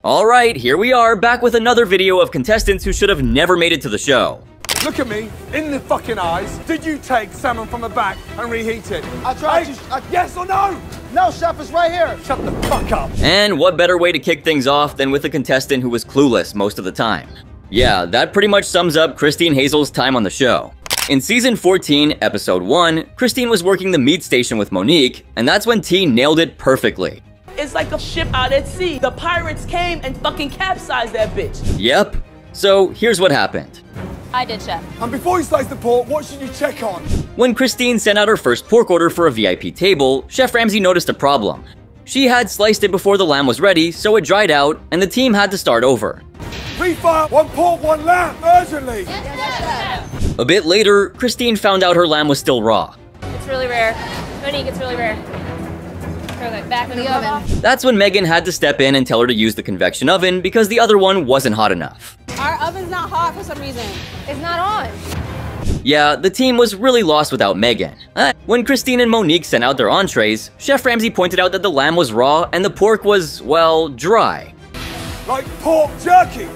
Alright, here we are, back with another video of contestants who should have never made it to the show. Look at me, in the fucking eyes. Did you take salmon from the back and reheat it? I tried to. Yes or no? No, chef, it's right here. Shut the fuck up. And what better way to kick things off than with a contestant who was clueless most of the time? Yeah, that pretty much sums up Christine Hazel's time on the show. In season 14, episode 1, Christine was working the meat station with Monique, and that's when T nailed it perfectly. It's like a ship out at sea. The pirates came and fucking capsized that bitch. Yep. So here's what happened. I did, chef. And before you slice the pork, what should you check on? When Christine sent out her first pork order for a VIP table, Chef Ramsay noticed a problem. She had sliced it before the lamb was ready, so it dried out, and the team had to start over. Refire, 1 pork, 1 lamb, urgently. Yes, A bit later, Christine found out her lamb was still raw. it's really rare. Monique, it's really rare. Throw that back in the oven. That's when Megan had to step in and tell her to use the convection oven because the other one wasn't hot enough. Our oven's not hot for some reason. It's not on. Yeah, the team was really lost without Megan. When Christine and Monique sent out their entrees, Chef Ramsay pointed out that the lamb was raw and the pork was, well, dry. Like pork jerky.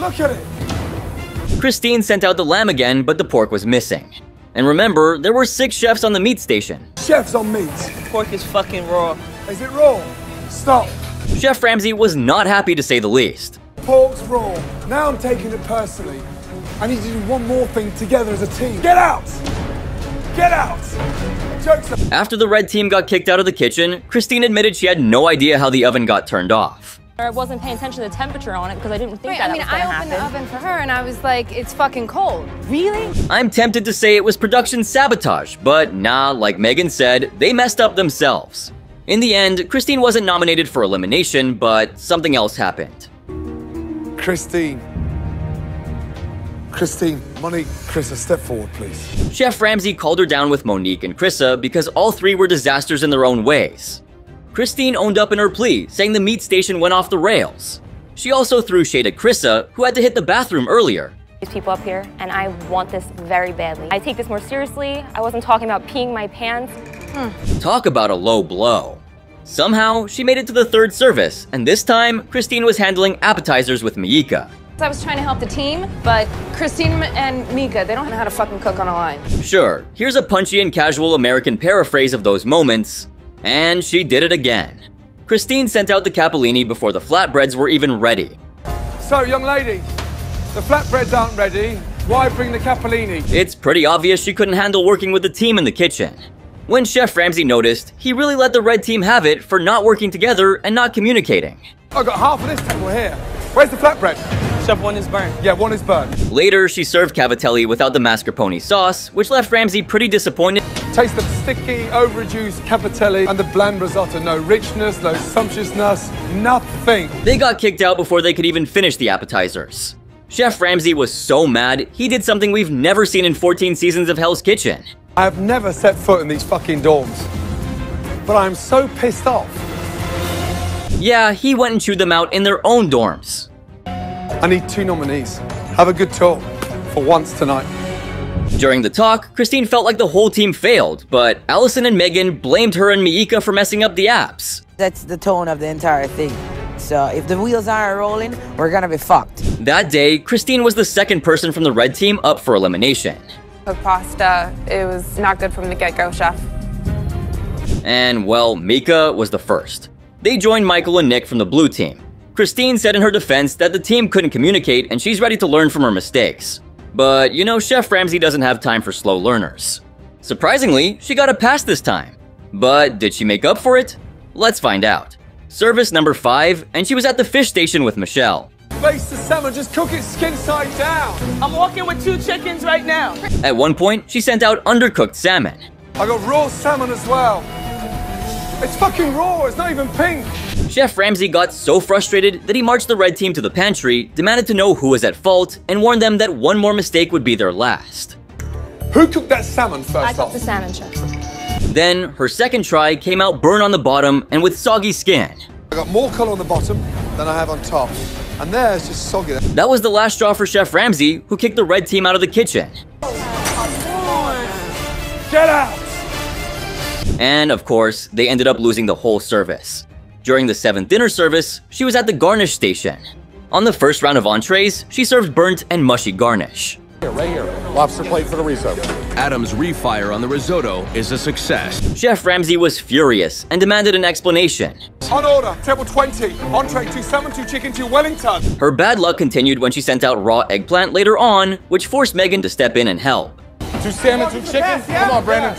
Look at it. Christine sent out the lamb again, but the pork was missing. And remember, there were 6 chefs on the meat station. Chef's on meat. Pork is fucking raw. Is it raw? Stop. Chef Ramsay was not happy to say the least. Pork's raw. Now I'm taking it personally. I need to do one more thing together as a team. Get out! Get out! Joke's up. After the red team got kicked out of the kitchen, Christine admitted she had no idea how the oven got turned off. I wasn't paying attention to the temperature on it because I didn't think that was going to I happen. opened the oven for her and I was like, it's fucking cold. Really? I'm tempted to say it was production sabotage, but nah, like Megan said, they messed up themselves. In the end, Christine wasn't nominated for elimination, but something else happened. Christine, Monique, Krissa, step forward, please. Chef Ramsay called her down with Monique and Krissa because all 3 were disasters in their own ways. Christine owned up in her plea, saying the meat station went off the rails. She also threw shade at Krissa, who had to hit the bathroom earlier. These people up here, and I want this very badly. I take this more seriously. I wasn't talking about peeing my pants. Talk about a low blow. Somehow, she made it to the 3rd service, and this time, Christine was handling appetizers with Mika. I was trying to help the team, but Christine and Mika, they don't know how to fucking cook on a line. Sure, here's a punchy and casual American paraphrase of those moments, and she did it again. Christine sent out the capellini before the flatbreads were even ready. So, young lady, the flatbreads aren't ready. Why bring the capellini? It's pretty obvious she couldn't handle working with the team in the kitchen. When Chef Ramsay noticed, he really let the red team have it for not working together and not communicating. I've got half of this table here. Where's the flatbread? Chef, 1 is burnt. Yeah, 1 is burnt. Later, she served cavatelli without the mascarpone sauce, which left Ramsay pretty disappointed. Taste the sticky, over-reduced cavatelli and the bland risotto. No richness, no sumptuousness, nothing. They got kicked out before they could even finish the appetizers. Chef Ramsay was so mad, he did something we've never seen in 14 seasons of Hell's Kitchen. I have never set foot in these fucking dorms. But I'm so pissed off. Yeah, he went and chewed them out in their own dorms. I need 2 nominees. Have a good talk. For once tonight. During the talk, Christine felt like the whole team failed, but Allison and Megan blamed her and Mika for messing up the apps. That's the tone of the entire thing. So if the wheels aren't rolling, we're gonna be fucked. That day, Christine was the 2nd person from the red team up for elimination. The pasta, it was not good from the get-go, chef. And, well, Mika was the first. They joined Michael and Nick from the blue team. Christine said in her defense that the team couldn't communicate and she's ready to learn from her mistakes. But, you know, Chef Ramsay doesn't have time for slow learners. Surprisingly, she got a pass this time. But did she make up for it? Let's find out. Service number 5, and she was at the fish station with Michelle. Baste the salmon, just cook it skin side down. I'm walking with 2 chickens right now. At one point, she sent out undercooked salmon. I got raw salmon as well. It's fucking raw, it's not even pink. Chef Ramsay got so frustrated that he marched the red team to the pantry, demanded to know who was at fault, and warned them that one more mistake would be their last. Who cooked that salmon first I off? cooked the salmon, chef. Then, her second try came out burnt on the bottom and with soggy skin. I got more colour on the bottom than I have on top. And there's just soggy. That was the last straw for Chef Ramsay, who kicked the red team out of the kitchen. Get out! And, of course, they ended up losing the whole service. During the 7th dinner service, she was at the garnish station. On the first round of entrees, she served burnt and mushy garnish. Right here. Lobster plate for the risotto. Adam's refire on the risotto is a success. Chef Ramsay was furious and demanded an explanation. On order, table 20, entree 2 salmon, 2 chicken, 2 Wellington. Her bad luck continued when she sent out raw eggplant later on, which forced Megan to step in and help. 2 salmon, 2 chicken. Come on, Brandon.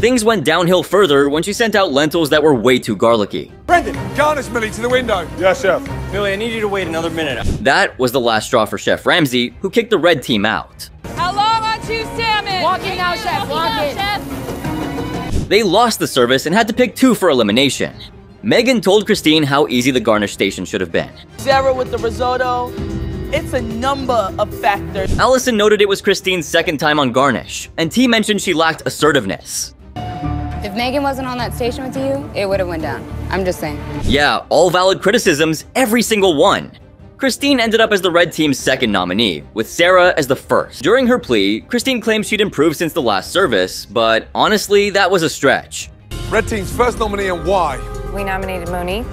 Things went downhill further when she sent out lentils that were way too garlicky. Brendan, garnish Millie to the window. Yes, chef. Millie, I need you to wait another minute. That was the last straw for Chef Ramsay, who kicked the red team out. How long on 2 salmon? Walk in now, chef. Walk in. They lost the service and had to pick 2 for elimination. Megan told Christine how easy the garnish station should have been. Sarah with the risotto. It's a number of factors. Allison noted it was Christine's 2nd time on garnish, and T mentioned she lacked assertiveness. If Megan wasn't on that station with you, it would have went down. I'm just saying. Yeah, all valid criticisms, every single one. Christine ended up as the red team's 2nd nominee, with Sarah as the 1st. During her plea, Christine claimed she'd improved since the last service, but honestly, that was a stretch. Red team's first nominee and why? We nominated Monique.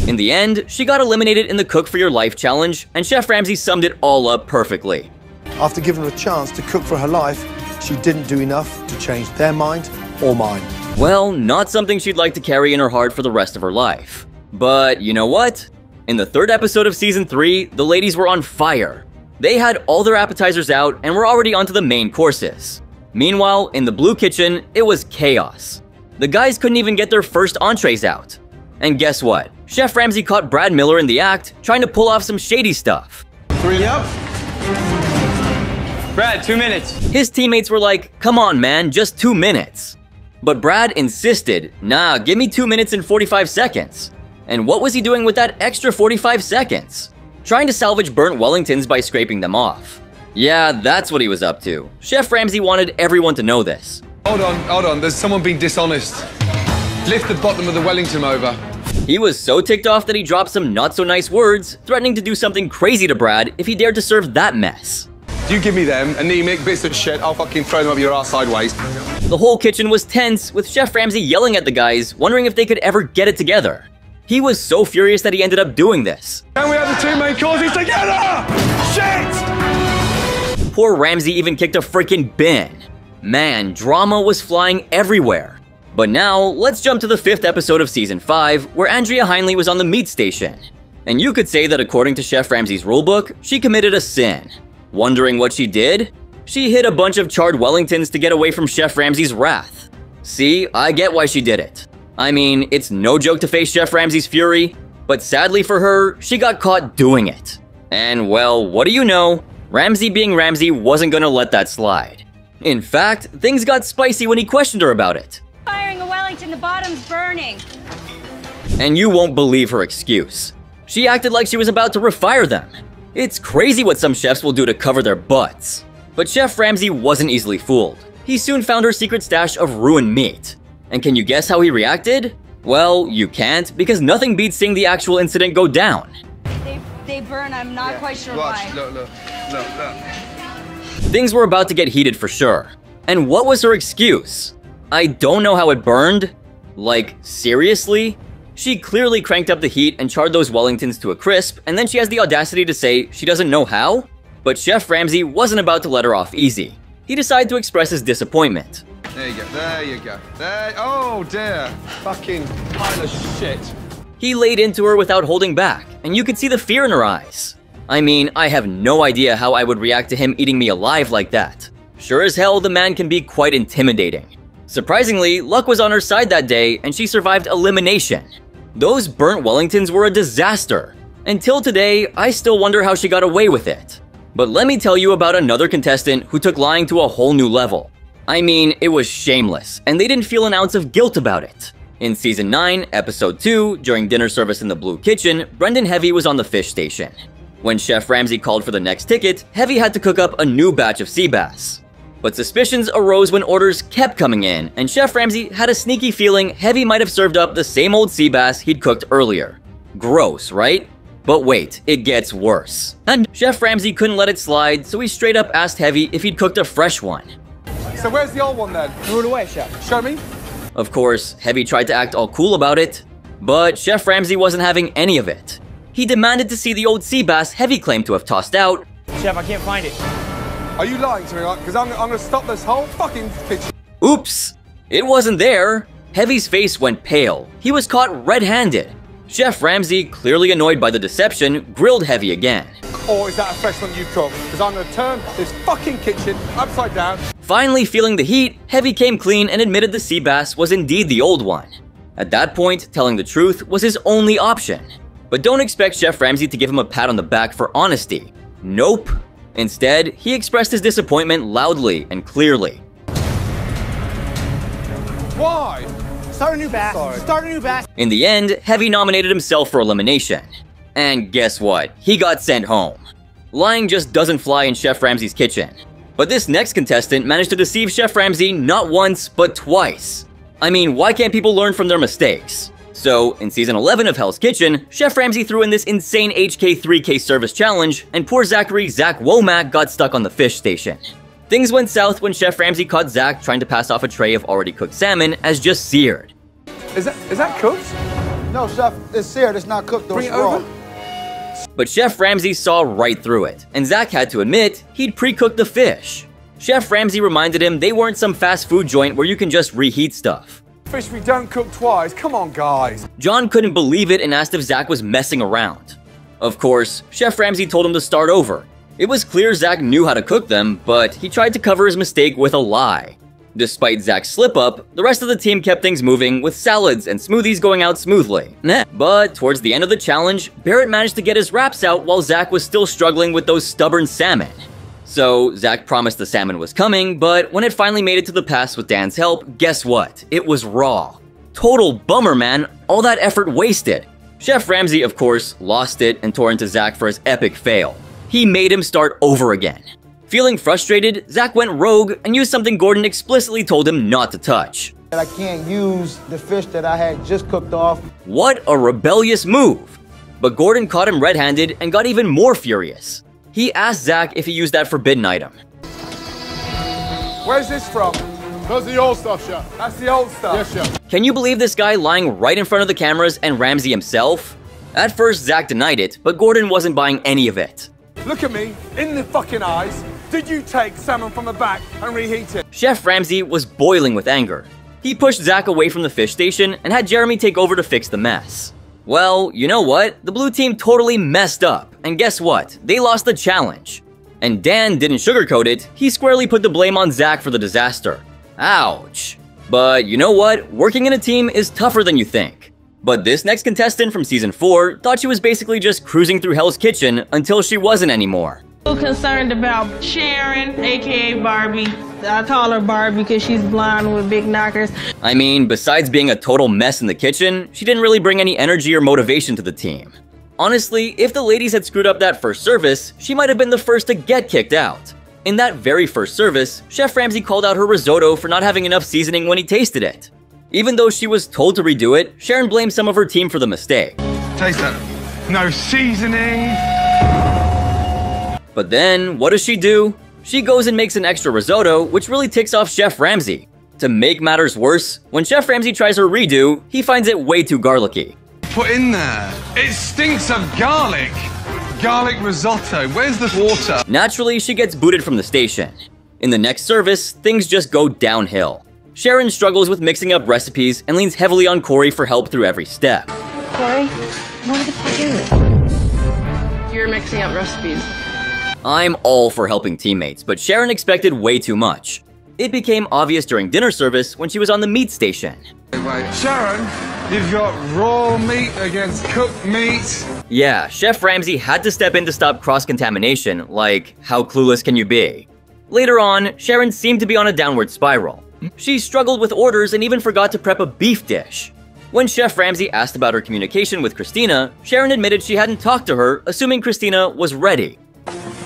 In the end, she got eliminated in the Cook for Your Life challenge, and Chef Ramsay summed it all up perfectly. After giving her a chance to cook for her life, she didn't do enough to change their mind or mine. Well, not something she'd like to carry in her heart for the rest of her life. But you know what? In the 3rd episode of Season 3, the ladies were on fire. They had all their appetizers out and were already onto the main courses. Meanwhile, in the Blue Kitchen, it was chaos. The guys couldn't even get their first entrees out. And guess what? Chef Ramsay caught Brad Miller in the act, trying to pull off some shady stuff. 3 up. Brad, 2 minutes. His teammates were like, come on man, just 2 minutes. But Brad insisted, nah, give me 2 minutes and 45 seconds. And what was he doing with that extra 45 seconds? Trying to salvage burnt Wellingtons by scraping them off. Yeah, that's what he was up to. Chef Ramsay wanted everyone to know this. Hold on, there's someone being dishonest. Lift the bottom of the Wellington over. He was so ticked off that he dropped some not so nice words, threatening to do something crazy to Brad if he dared to serve that mess. You give me them, anemic bits of shit, I'll fucking throw them up your ass sideways. The whole kitchen was tense, with Chef Ramsay yelling at the guys, wondering if they could ever get it together. He was so furious that he ended up doing this. Can we have the 2 main courses together? Shit! Poor Ramsay even kicked a freaking bin. Man, drama was flying everywhere. But now, let's jump to the 5th episode of Season 5, where Andrea Heinle was on the meat station. And you could say that according to Chef Ramsay's rulebook, she committed a sin. Wondering what she did? She hid a bunch of charred Wellingtons to get away from Chef Ramsay's wrath. See, I get why she did it. I mean, it's no joke to face Chef Ramsay's fury, but sadly for her, she got caught doing it. And well, what do you know? Ramsay being Ramsay wasn't gonna let that slide. In fact, things got spicy when he questioned her about it. Firing a Wellington, the bottom's burning. And you won't believe her excuse. She acted like she was about to refire them. It's crazy what some chefs will do to cover their butts. But Chef Ramsay wasn't easily fooled. He soon found her secret stash of ruined meat. And can you guess how he reacted? Well, you can't, because nothing beats seeing the actual incident go down. They burn, I'm not quite sure why. Look. Things were about to get heated for sure. And what was her excuse? I don't know how it burned. Like, seriously? She clearly cranked up the heat and charred those Wellingtons to a crisp, and then she has the audacity to say she doesn't know how? But Chef Ramsay wasn't about to let her off easy. He decided to express his disappointment. There you go. Oh dear. Fucking pile of shit. He laid into her without holding back, and you could see the fear in her eyes. I mean, I have no idea how I would react to him eating me alive like that. Sure as hell, the man can be quite intimidating. Surprisingly, luck was on her side that day, and she survived elimination. Those burnt Wellingtons were a disaster. Until today, I still wonder how she got away with it. But let me tell you about another contestant who took lying to a whole new level. I mean, it was shameless, and they didn't feel an ounce of guilt about it. In Season 9, Episode 2, during dinner service in the Blue Kitchen, Brendan Heavy was on the fish station. When Chef Ramsay called for the next ticket, Heavy had to cook up a new batch of sea bass. But suspicions arose when orders kept coming in, and Chef Ramsay had a sneaky feeling Heavy might have served up the same old sea bass he'd cooked earlier. Gross, right? But wait, it gets worse. And Chef Ramsay couldn't let it slide, so he straight up asked Heavy if he'd cooked a fresh one. So where's the old one then? Threw it away, chef. Show me. Of course, Heavy tried to act all cool about it, But Chef Ramsay wasn't having any of it. He demanded to see the old sea bass Heavy claimed to have tossed out. Chef, I can't find it. Are you lying to me? Because I'm going to stop this whole fucking kitchen. Oops! It wasn't there. Heavy's face went pale. He was caught red-handed. Chef Ramsay, clearly annoyed by the deception, grilled Heavy again. Or is that a fresh one you cooked? Because I'm going to turn this fucking kitchen upside down. Finally feeling the heat, Heavy came clean and admitted the sea bass was indeed the old one. At that point, telling the truth was his only option. But don't expect Chef Ramsay to give him a pat on the back for honesty. Nope. Instead, he expressed his disappointment loudly and clearly. Why? Start a new batch. Start a new batch. In the end, Heavy nominated himself for elimination. And guess what? He got sent home. Lying just doesn't fly in Chef Ramsay's kitchen. But this next contestant managed to deceive Chef Ramsay not once, but twice. I mean, why can't people learn from their mistakes? So, in season 11 of Hell's Kitchen, Chef Ramsay threw in this insane HK3K service challenge, and poor Zachary Zach Womack got stuck on the fish station. Things went south when Chef Ramsay caught Zach trying to pass off a tray of already cooked salmon as just seared. Is that cooked? No, Chef, it's seared. It's not cooked. Bring It's it raw. over. But Chef Ramsay saw right through it, and Zach had to admit he'd pre-cooked the fish. Chef Ramsay reminded him they weren't some fast food joint where you can just reheat stuff. Fish we don't cook twice. Come on, guys. John couldn't believe it and asked if Zach was messing around. Of course, Chef Ramsay told him to start over. It was clear Zach knew how to cook them, but he tried to cover his mistake with a lie. Despite Zach's slip-up, the rest of the team kept things moving with salads and smoothies going out smoothly. But towards the end of the challenge, Barrett managed to get his wraps out while Zach was still struggling with those stubborn salmon. So, Zach promised the salmon was coming, but when it finally made it to the pass with Dan's help, guess what? It was raw. Total bummer, man. All that effort wasted. Chef Ramsay, of course, lost it and tore into Zach for his epic fail. He made him start over again. Feeling frustrated, Zach went rogue and used something Gordon explicitly told him not to touch. I can't use the fish that I had just cooked off. What a rebellious move! But Gordon caught him red-handed and got even more furious. He asked Zach if he used that forbidden item. Where's this from? That's the old stuff, Chef. That's the old stuff. Yes, Chef. Can you believe this guy lying right in front of the cameras and Ramsay himself? At first, Zach denied it, but Gordon wasn't buying any of it. Look at me, in the fucking eyes. Did you take salmon from the back and reheat it? Chef Ramsay was boiling with anger. He pushed Zach away from the fish station and had Jeremy take over to fix the mess. Well, you know what? The blue team totally messed up, and guess what? They lost the challenge. And Dan didn't sugarcoat it, he squarely put the blame on Zach for the disaster. Ouch. But you know what? Working in a team is tougher than you think. But this next contestant from season 4 thought she was basically just cruising through Hell's Kitchen until she wasn't anymore. Concerned about Sharon, aka Barbie. I call her Barbie because she's blonde with big knockers. I mean, besides being a total mess in the kitchen, she didn't really bring any energy or motivation to the team. Honestly, if the ladies had screwed up that first service, she might have been the first to get kicked out. In that very first service, Chef Ramsay called out her risotto for not having enough seasoning when he tasted it. Even though she was told to redo it, Sharon blamed some of her team for the mistake. Taste that. No seasoning. But then, what does she do? She goes and makes an extra risotto, which really ticks off Chef Ramsay. To make matters worse, when Chef Ramsay tries her redo, he finds it way too garlicky. Put in there. It stinks of garlic. Garlic risotto. Where's the water? Naturally, she gets booted from the station. In the next service, things just go downhill. Sharon struggles with mixing up recipes and leans heavily on Corey for help through every step. Corey, what the fuck is it? You're mixing up recipes. I'm all for helping teammates, but Sharon expected way too much. It became obvious during dinner service when she was on the meat station. Wait, Sharon, you've got raw meat against cooked meat. Yeah, Chef Ramsay had to step in to stop cross-contamination, like, how clueless can you be? Later on, Sharon seemed to be on a downward spiral. She struggled with orders and even forgot to prep a beef dish. When Chef Ramsay asked about her communication with Christina, Sharon admitted she hadn't talked to her, assuming Christina was ready.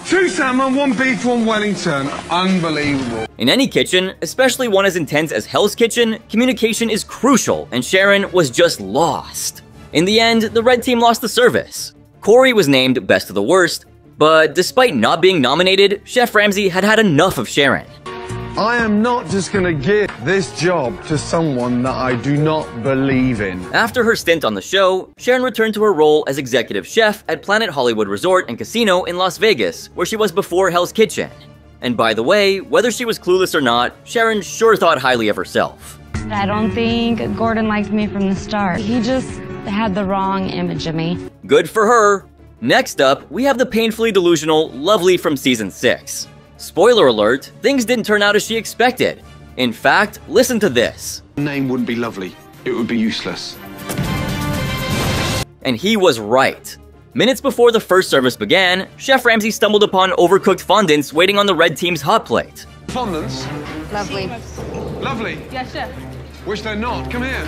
2 salmon, 1 beef, 1 Wellington. Unbelievable. In any kitchen, especially one as intense as Hell's Kitchen, communication is crucial, and Sharon was just lost. In the end, the red team lost the service. Corey was named Best of the Worst, but despite not being nominated, Chef Ramsay had had enough of Sharon. I am not just gonna give this job to someone that I do not believe in. After her stint on the show, Sharon returned to her role as executive chef at Planet Hollywood Resort and Casino in Las Vegas, where she was before Hell's Kitchen. And by the way, whether she was clueless or not, Sharon sure thought highly of herself. I don't think Gordon liked me from the start. He just had the wrong image of me. Good for her. Next up, we have the painfully delusional Lovely from season 6. Spoiler alert, things didn't turn out as she expected. In fact, listen to this. The name wouldn't be Lovely, it would be useless. And he was right. Minutes before the first service began, Chef Ramsay stumbled upon overcooked fondants waiting on the red team's hot plate. Fondants? Lovely. Lovely? Yes, chef. Wish they're not. Come here.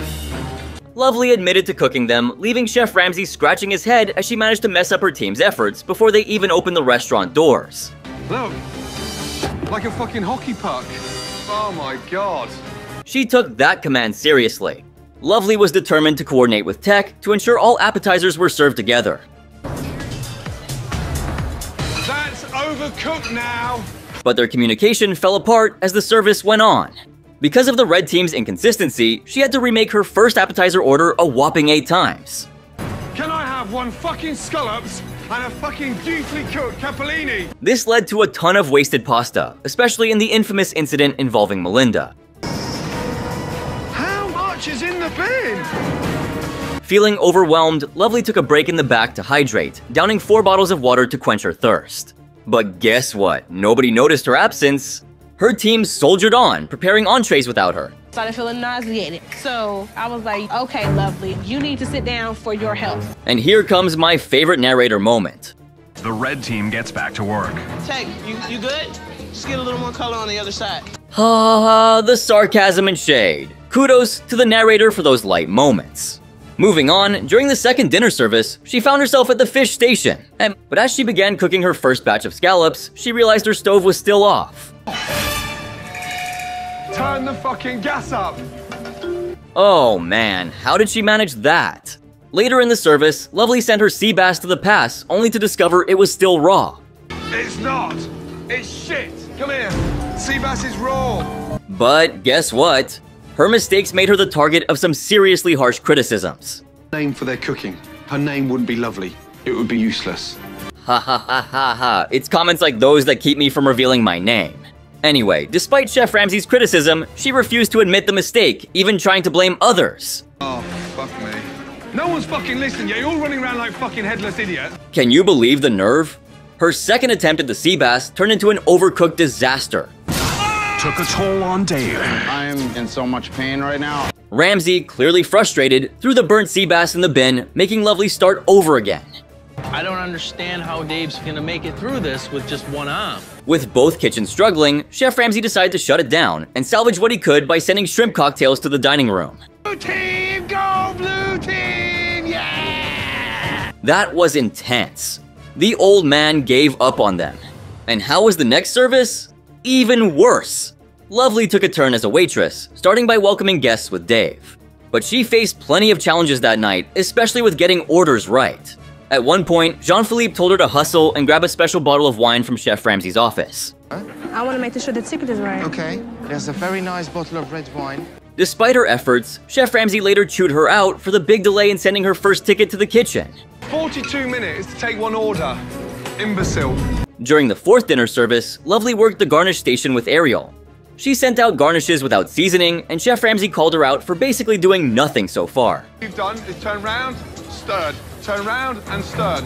Lovely admitted to cooking them, leaving Chef Ramsay scratching his head as she managed to mess up her team's efforts before they even opened the restaurant doors. Look. Like a fucking hockey puck. Oh my god. She took that command seriously. Lovely was determined to coordinate with tech to ensure all appetizers were served together. That's overcooked now! But their communication fell apart as the service went on. Because of the red team's inconsistency, she had to remake her first appetizer order a whopping 8 times. Can I have one fucking scallops and a fucking beautifully cooked capellini? This led to a ton of wasted pasta, especially in the infamous incident involving Melinda. How much is in the bin? Feeling overwhelmed, Lovely took a break in the back to hydrate, downing 4 bottles of water to quench her thirst. But guess what? Nobody noticed her absence. Her team soldiered on, preparing entrees without her. Started feeling nauseated. So I was like, okay, Lovely, you need to sit down for your health. And here comes my favorite narrator moment. The red team gets back to work. Tech, you good? Just get a little more color on the other side. Ha ha ha, the sarcasm and shade. Kudos to the narrator for those light moments. Moving on, during the second dinner service, she found herself at the fish station. But as she began cooking her first batch of scallops, she realized her stove was still off. Turn the fucking gas up! Oh man, how did she manage that? Later in the service, Lovely sent her sea bass to the pass, only to discover it was still raw. It's not! It's shit! Come here! Sea bass is raw! But guess what? Her mistakes made her the target of some seriously harsh criticisms. Name for their cooking. Her name wouldn't be Lovely, it would be useless. Ha ha ha ha ha, it's comments like those that keep me from revealing my name. Anyway, despite Chef Ramsay's criticism, she refused to admit the mistake, even trying to blame others. Oh, fuck me. No one's fucking listening, yeah? You're all running around like fucking headless idiot. Can you believe the nerve? Her second attempt at the sea bass turned into an overcooked disaster. Took a toll on Dave. I am in so much pain right now. Ramsay, clearly frustrated, threw the burnt sea bass in the bin, making Lovely start over again. I don't understand how Dave's gonna make it through this with just one arm. With both kitchens struggling, Chef Ramsay decided to shut it down and salvage what he could by sending shrimp cocktails to the dining room. Blue team, go blue team, yeah! That was intense. The old man gave up on them. And how was the next service? Even worse. Lovely took a turn as a waitress, starting by welcoming guests with Dave. But she faced plenty of challenges that night, especially with getting orders right. At one point, Jean-Philippe told her to hustle and grab a special bottle of wine from Chef Ramsay's office. I want to make sure the ticket is right. Okay, there's a very nice bottle of red wine. Despite her efforts, Chef Ramsay later chewed her out for the big delay in sending her first ticket to the kitchen. 42 minutes to take one order. Imbecile. During the fourth dinner service, Lovely worked the garnish station with Ariel. She sent out garnishes without seasoning, and Chef Ramsay called her out for basically doing nothing so far. What you've done is turn round, stirred. Turn round and stirred.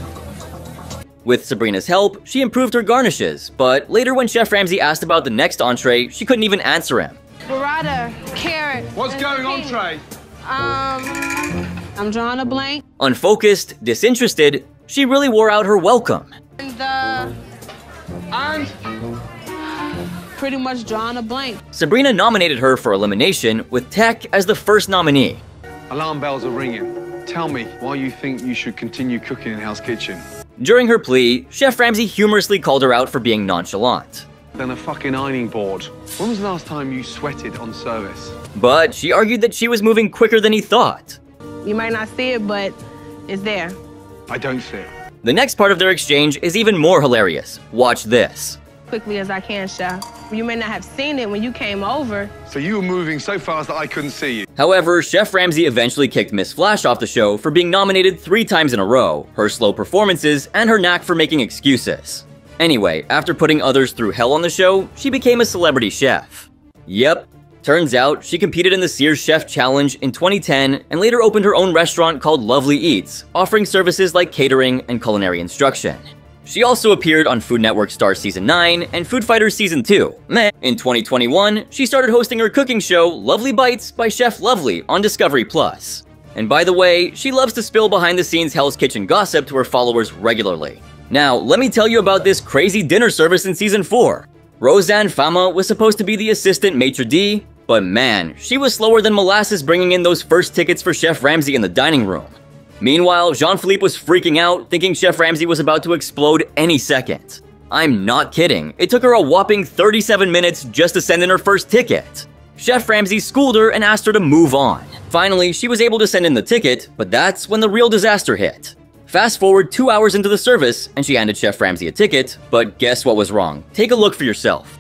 With Sabrina's help, she improved her garnishes, but later when Chef Ramsay asked about the next entree, she couldn't even answer him. Burrata, carrot. What's going on, Trey? I'm drawing a blank. Unfocused, disinterested, she really wore out her welcome. And pretty much drawing a blank. Sabrina nominated her for elimination, with Tech as the first nominee. Alarm bells are ringing. Tell me why you think you should continue cooking in Hell's Kitchen. During her plea, Chef Ramsay humorously called her out for being nonchalant. Then a fucking ironing board. When was the last time you sweated on service? But she argued that she was moving quicker than he thought. You might not see it, but it's there. I don't see it. The next part of their exchange is even more hilarious. Watch this. quickly as I can, Chef. You may not have seen it when you came over. So you were moving so fast that I couldn't see you. However, Chef Ramsay eventually kicked Miss Flash off the show for being nominated 3 times in a row, her slow performances, and her knack for making excuses. Anyway, after putting others through hell on the show, she became a celebrity chef. Yep. Turns out, she competed in the Sears Chef Challenge in 2010 and later opened her own restaurant called Lovely Eats, offering services like catering and culinary instruction. She also appeared on Food Network Star Season 9 and Food Fighters Season 2. Meh. In 2021, she started hosting her cooking show Lovely Bites by Chef Lovely on Discovery+. And by the way, she loves to spill behind-the-scenes Hell's Kitchen gossip to her followers regularly. Now, let me tell you about this crazy dinner service in Season 4. Roseanne Fama was supposed to be the assistant maitre d', but man, she was slower than molasses bringing in those first tickets for Chef Ramsay in the dining room. Meanwhile, Jean-Philippe was freaking out, thinking Chef Ramsay was about to explode any second. I'm not kidding, it took her a whopping 37 minutes just to send in her first ticket. Chef Ramsay schooled her and asked her to move on. Finally, she was able to send in the ticket, but that's when the real disaster hit. Fast forward 2 hours into the service, and she handed Chef Ramsay a ticket, but guess what was wrong? Take a look for yourself.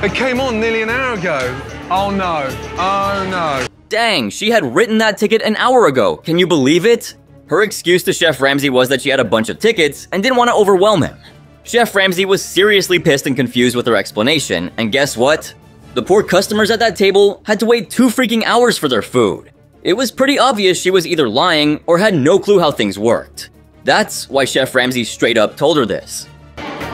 It came on nearly an hour ago. Oh no, oh no. Dang, she had written that ticket an hour ago, can you believe it? Her excuse to Chef Ramsay was that she had a bunch of tickets and didn't want to overwhelm him. Chef Ramsay was seriously pissed and confused with her explanation, and guess what? The poor customers at that table had to wait 2 freaking hours for their food. It was pretty obvious she was either lying or had no clue how things worked. That's why Chef Ramsay straight up told her this.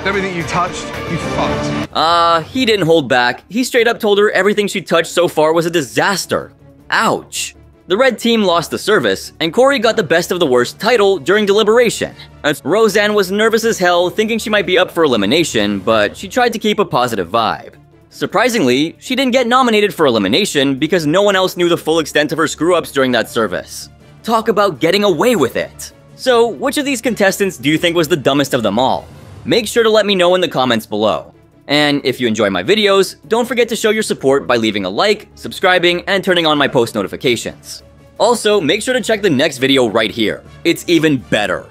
Everything you touched, you fucked. He didn't hold back. He straight up told her everything she touched so far was a disaster. Ouch. The red team lost the service, and Corey got the best of the worst title during deliberation. Roseanne was nervous as hell, thinking she might be up for elimination, but she tried to keep a positive vibe. Surprisingly, she didn't get nominated for elimination because no one else knew the full extent of her screw-ups during that service. Talk about getting away with it. So, which of these contestants do you think was the dumbest of them all? Make sure to let me know in the comments below. And if you enjoy my videos, don't forget to show your support by leaving a like, subscribing, and turning on my post notifications. Also, make sure to check the next video right here. It's even better.